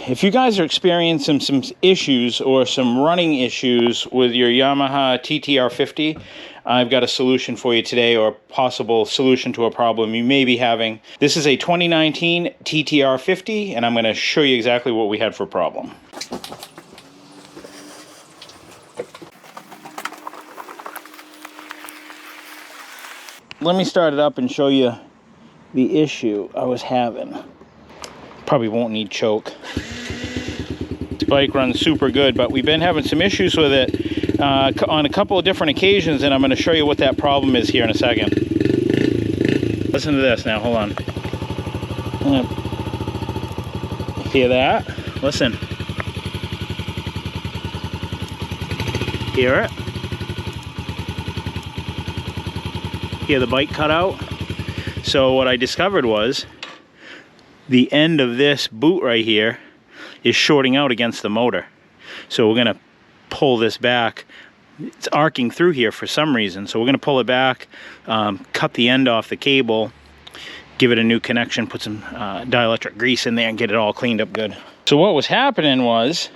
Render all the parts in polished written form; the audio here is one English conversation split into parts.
if you guys are experiencing some issues or some running issues with your Yamaha TTR50, I've got a solution for you today, or a possible solution to a problem you may be having. This is a 2019 TTR50, and I'm going to show you exactly what we had for a problem. Let me start it up and show you the issue I was having. Probably won't need choke. This bike runs super good, but we've been having some issues with it on a couple of different occasions, and I'm going to show you what that problem is here in a second. Listen to this now, hold on. Hear that? Listen. Hear it? Hear the bike cut out? So what I discovered was the end of this boot right here is shorting out against the motor. So we're going to pull this back. It's arcing through here for some reason, so we're going to pull it back, cut the end off the cable, give it a new connection, put some dielectric grease in there and get it all cleaned up good. So what was happening was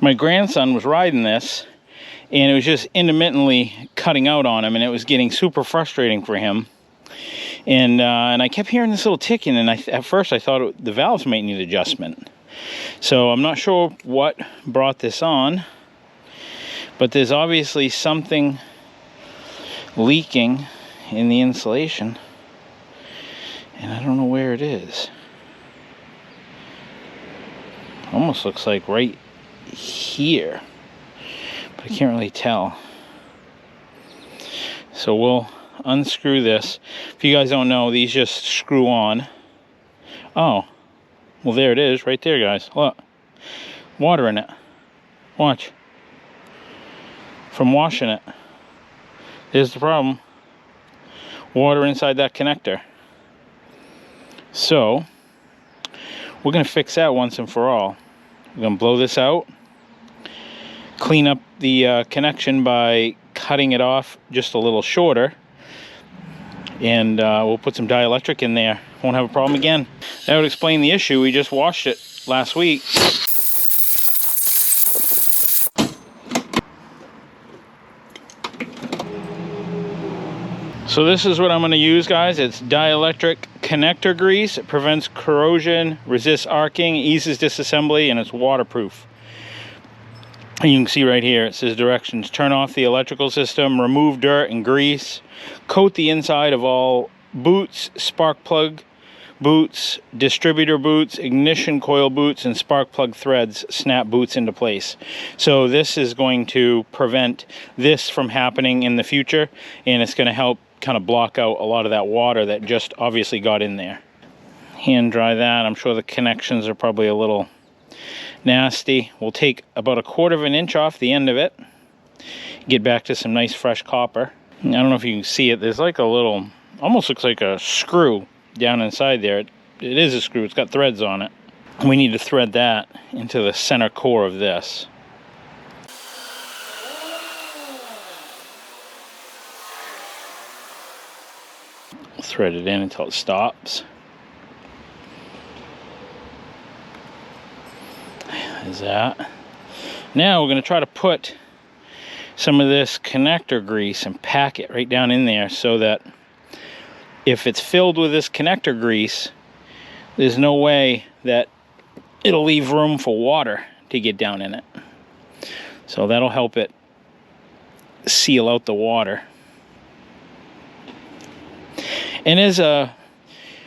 my grandson was riding this, and it was just intermittently cutting out on him, and it was getting super frustrating for him. And I kept hearing this little ticking, and at first I thought the valves might need adjustment. So I'm not sure what brought this on, but there's obviously something leaking in the insulation, and I don't know where it is. Almost looks like right here, but I can't really tell. So we'll unscrew this. If you guys don't know, these just screw on. Oh, well, there it is right there, guys. Look, water in it. Watch. From washing it. Here's the problem. Water inside that connector. So we're going to fix that once and for all. We're going to blow this out, clean up the connection by cutting it off just a little shorter, and we'll put some dielectric in there. Won't have a problem again. That would explain the issue. We just washed it last week. So this is what I'm going to use, guys. It's dielectric connector grease. It prevents corrosion, resists arcing, eases disassembly, and it's waterproof. And you can see right here, it says directions. Turn off the electrical system, remove dirt and grease, coat the inside of all boots, spark plug boots, distributor boots, ignition coil boots, and spark plug threads, snap boots into place. So this is going to prevent this from happening in the future, and it's going to help kind of block out a lot of that water that just obviously got in there. Hand dry that. I'm sure the connections are probably a little nasty. We'll take about 1/4 of an inch off the end of it, get back to some nice fresh copper. I don't know if you can see it, there's like a little, almost looks like a screw down inside there. It is a screw, it's got threads on it. We need to thread that into the center core of this. Thread it in until it stops. Is that. Now we're going to try to put some of this connector grease and pack it right down in there, so that if it's filled with this connector grease, there's no way that it'll leave room for water to get down in it. So that'll help it seal out the water. And as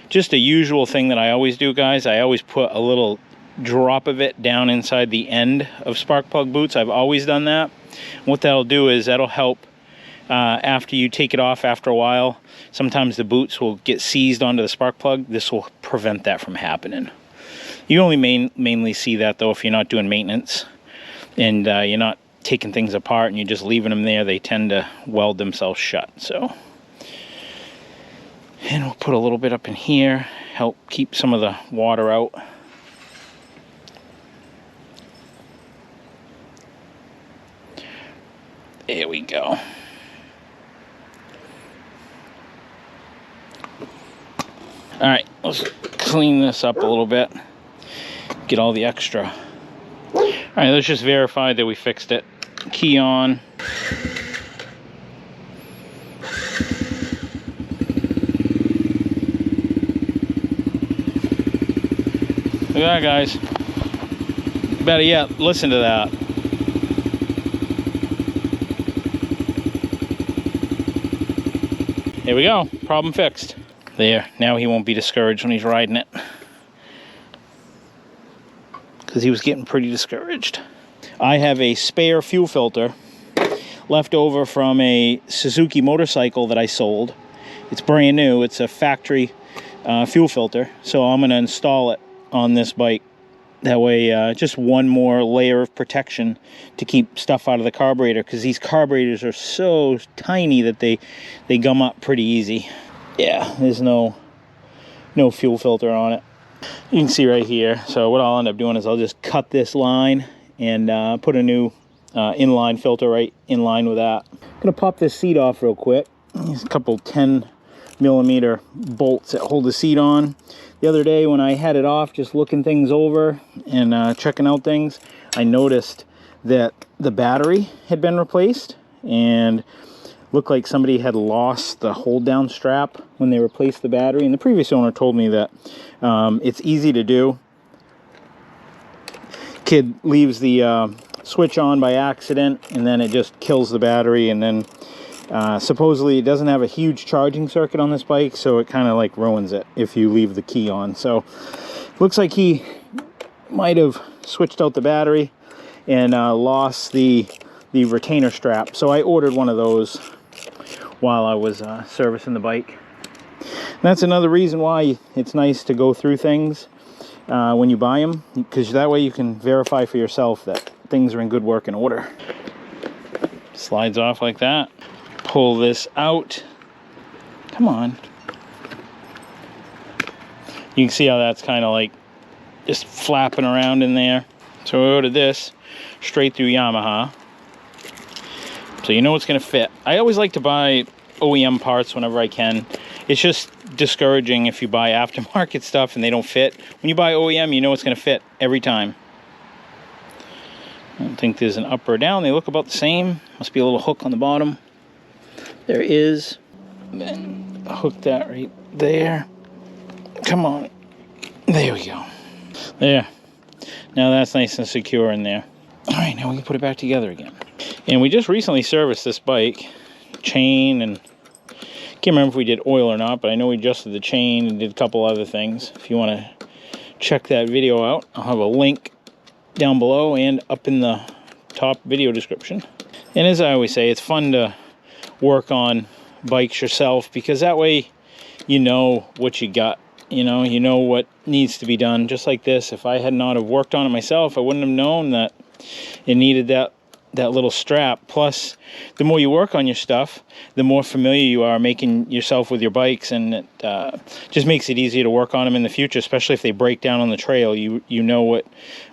just a usual thing that I always do, guys, I always put a little drop of it down inside the end of spark plug boots. I've always done that. What that'll do is that'll help after you take it off after a while. Sometimes the boots will get seized onto the spark plug. This will prevent that from happening. You only mainly see that though if you're not doing maintenance and you're not taking things apart and you're just leaving them there. They tend to weld themselves shut. So, and we'll put a little bit up in here, help keep some of the water out. There we go. All right, let's clean this up a little bit. get all the extra. All right, let's just verify that we fixed it. Key on. Look at that, guys. Better yet, listen to that. Here we go, problem fixed. There, now he won't be discouraged when he's riding it, because he was getting pretty discouraged. I have a spare fuel filter left over from a Suzuki motorcycle that I sold. It's brand new, it's a factory fuel filter, so I'm going to install it on this bike. That way, just one more layer of protection to keep stuff out of the carburetor, because these carburetors are so tiny that they gum up pretty easy. Yeah, there's no fuel filter on it. You can see right here. So what I'll end up doing is I'll just cut this line and put a new inline filter right in line with that. I'm gonna pop this seat off real quick. There's a couple 10mm bolts that hold the seat on. The other day when I had it off, just looking things over and checking out things, I noticed that the battery had been replaced, and looked like somebody had lost the hold down strap when they replaced the battery. And the previous owner told me that it's easy to do. Kid leaves the switch on by accident, and then it just kills the battery, and then supposedly it doesn't have a huge charging circuit on this bike, so it kind of like ruins it if you leave the key on. So looks like he might have switched out the battery and lost the retainer strap. So I ordered one of those while I was servicing the bike. And that's another reason why it's nice to go through things when you buy them, because that way you can verify for yourself that things are in good working order. Slides off like that. Pull this out. Come on. You can see how that's kind of like just flapping around in there. So we ordered this straight through Yamaha, so you know it's going to fit. I always like to buy OEM parts whenever I can. It's just discouraging if you buy aftermarket stuff and they don't fit. When you buy OEM, you know it's going to fit every time. I don't think there's an up or down. They look about the same. Must be a little hook on the bottom. There is. Then hook that right there. Come on. There we go. There. Now that's nice and secure in there. All right, now we can put it back together again. And we just recently serviced this bike. Chain, and can't remember if we did oil or not, but I know we adjusted the chain and did a couple other things. If you want to check that video out, I'll have a link down below and up in the top video description. And as I always say, it's fun to work on bikes yourself, because that way you know what you got. You know what needs to be done. Just like this, if I had not have worked on it myself, I wouldn't have known that it needed that little strap. Plus, the more you work on your stuff, the more familiar you are making yourself with your bikes, and it just makes it easier to work on them in the future, especially if they break down on the trail. You know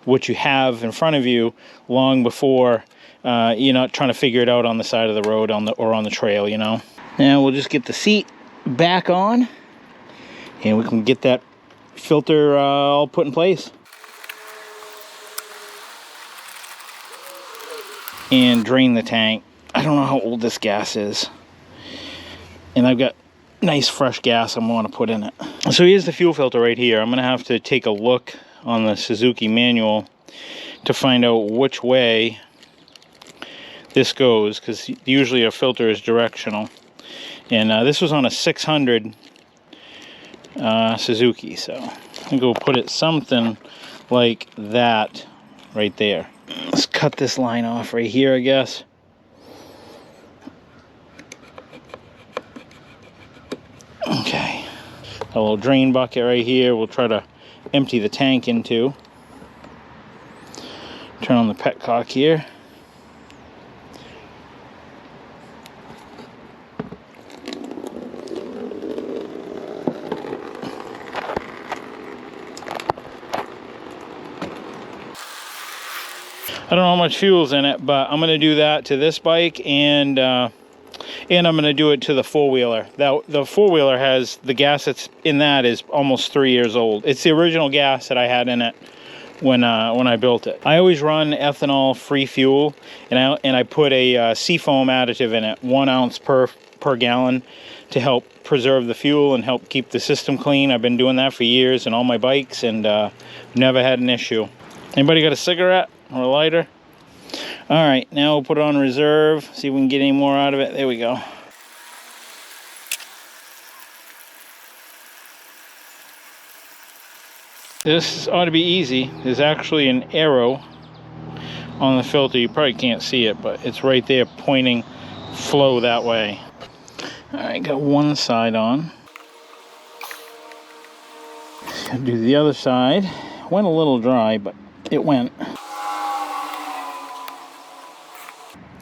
what you have in front of you long before you're not trying to figure it out on the side of the road or on the trail, you know. Now we'll just get the seat back on, and we can get that filter all put in place. And drain the tank. I don't know how old this gas is, and I've got nice fresh gas I want to put in it. So here's the fuel filter right here. I'm gonna have to take a look on the Suzuki manual to find out which way this goes, because usually a filter is directional, and this was on a 600 Suzuki, so I'm gonna go put it something like that right there. Let's cut this line off right here, I guess. Okay. A little drain bucket right here we'll try to empty the tank into. Turn on the petcock here. I don't know how much fuel's in it, but I'm going to do that to this bike, and I'm going to do it to the four-wheeler. The four-wheeler has, the gas that's in that is almost 3 years old. It's the original gas that I had in it when I built it. I always run ethanol free fuel, and I put a seafoam additive in it, 1 ounce per gallon, to help preserve the fuel and help keep the system clean. I've been doing that for years in all my bikes, and never had an issue. Anybody got a cigarette or a lighter? All right, now we'll put it on reserve, see if we can get any more out of it. There we go. This ought to be easy. There's actually an arrow on the filter. You probably can't see it, but it's right there pointing flow that way. All right, got one side on. Gotta do the other side. Went a little dry, but it went.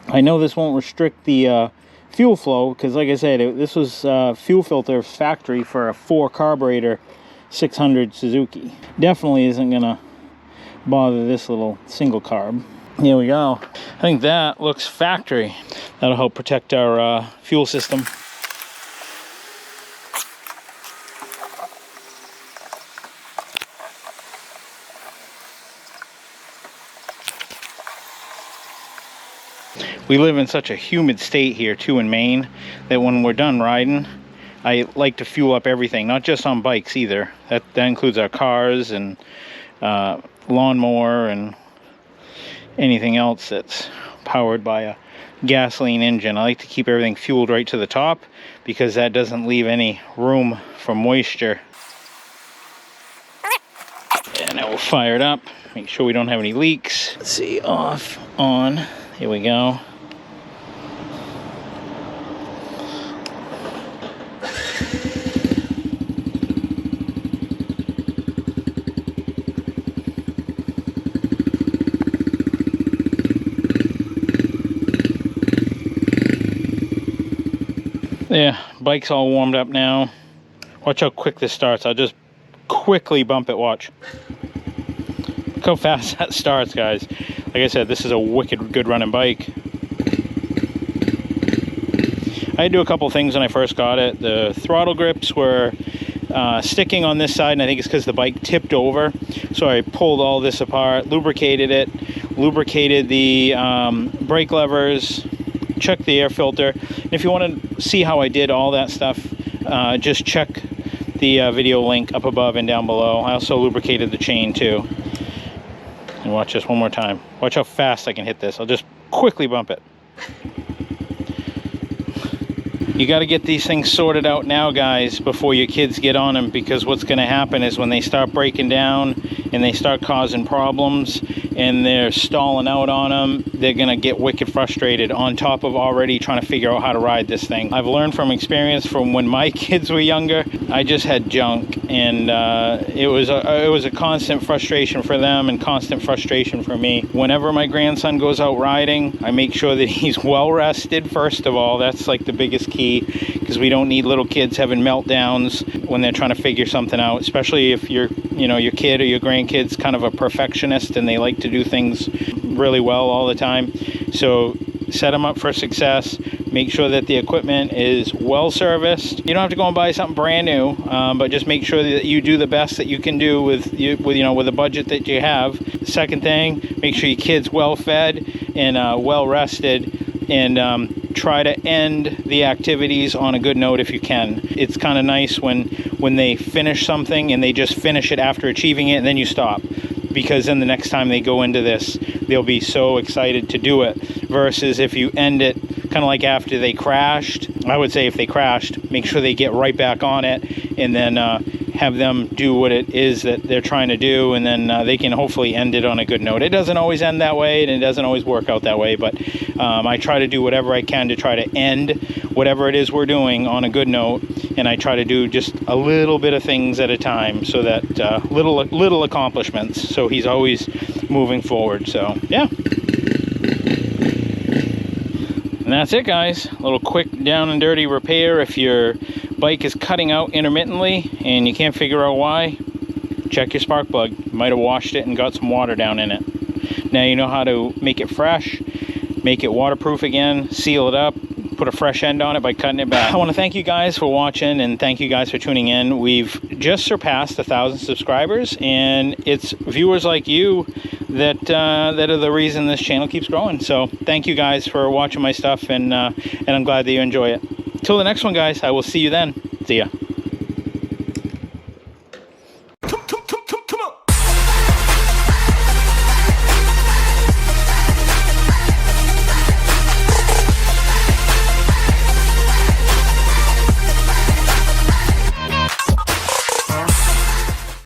I know this won't restrict the fuel flow, because like I said, this was fuel filter factory for a 4 carburetor 600 Suzuki. Definitely isn't gonna bother this little single carb. Here we go. I think that looks factory. That'll help protect our fuel system. We live in such a humid state here too in Maine that when we're done riding, I like to fuel up everything, not just on bikes either. That includes our cars and lawnmower and anything else that's powered by a gasoline engine. I like to keep everything fueled right to the top because that doesn't leave any room for moisture. And now we'll fire it up, make sure we don't have any leaks. Let's see, off, on, here we go. Yeah, bike's all warmed up now. Watch how quick this starts. I'll just quickly bump it, watch. Look how fast that starts, guys. Like I said, this is a wicked good running bike. I had to do a couple things when I first got it. The throttle grips were sticking on this side, and I think it's because the bike tipped over. So I pulled all this apart, lubricated it, lubricated the brake levers, checked the air filter. And if you want to see how I did all that stuff, just check the video link up above and down below. I also lubricated the chain too. And watch this one more time. Watch how fast I can hit this. I'll just quickly bump it. You got to get these things sorted out now, guys, before your kids get on them, because what's going to happen is when they start breaking down and they start causing problems and they're stalling out on them, they're going to get wicked frustrated on top of already trying to figure out how to ride this thing. I've learned from experience from when my kids were younger. I just had junk, and it was a constant frustration for them and constant frustration for me. Whenever my grandson goes out riding, I make sure that he's well rested, first of all. That's like the biggest key, because we don't need little kids having meltdowns when they're trying to figure something out, especially if your kid or your grandkid's kind of a perfectionist and they like to do things really well all the time. So set them up for success. Make sure that the equipment is well serviced. You don't have to go and buy something brand new, but just make sure that you do the best that you can do with the budget that you have. Second thing, make sure your kid's well fed and well rested, and try to end the activities on a good note if you can. It's kind of nice when they finish something and they just finish it after achieving it, and then you stop, because then the next time they go into this, they'll be so excited to do it, versus if you end it kind of like after they crashed. I would say if they crashed, make sure they get right back on it, and then have them do what it is that they're trying to do, and then they can hopefully end it on a good note. It doesn't always end that way, and it doesn't always work out that way, but I try to do whatever I can to try to end whatever it is we're doing on a good note, and I try to do just a little bit of things at a time, so that little accomplishments, so he's always moving forward. So yeah, and that's it, guys. A little quick down and dirty repair. If your bike is cutting out intermittently and you can't figure out why, check your spark plug. You might have washed it and got some water down in it. Now you know how to make it fresh, make it waterproof again, seal it up, put a fresh end on it by cutting it back. I want to thank you guys for watching, and thank you guys for tuning in. We've just surpassed 1,000 subscribers, and it's viewers like you that are the reason this channel keeps growing. So thank you guys for watching my stuff, and I'm glad that you enjoy it. Till the next one, guys, I will see you then. See ya.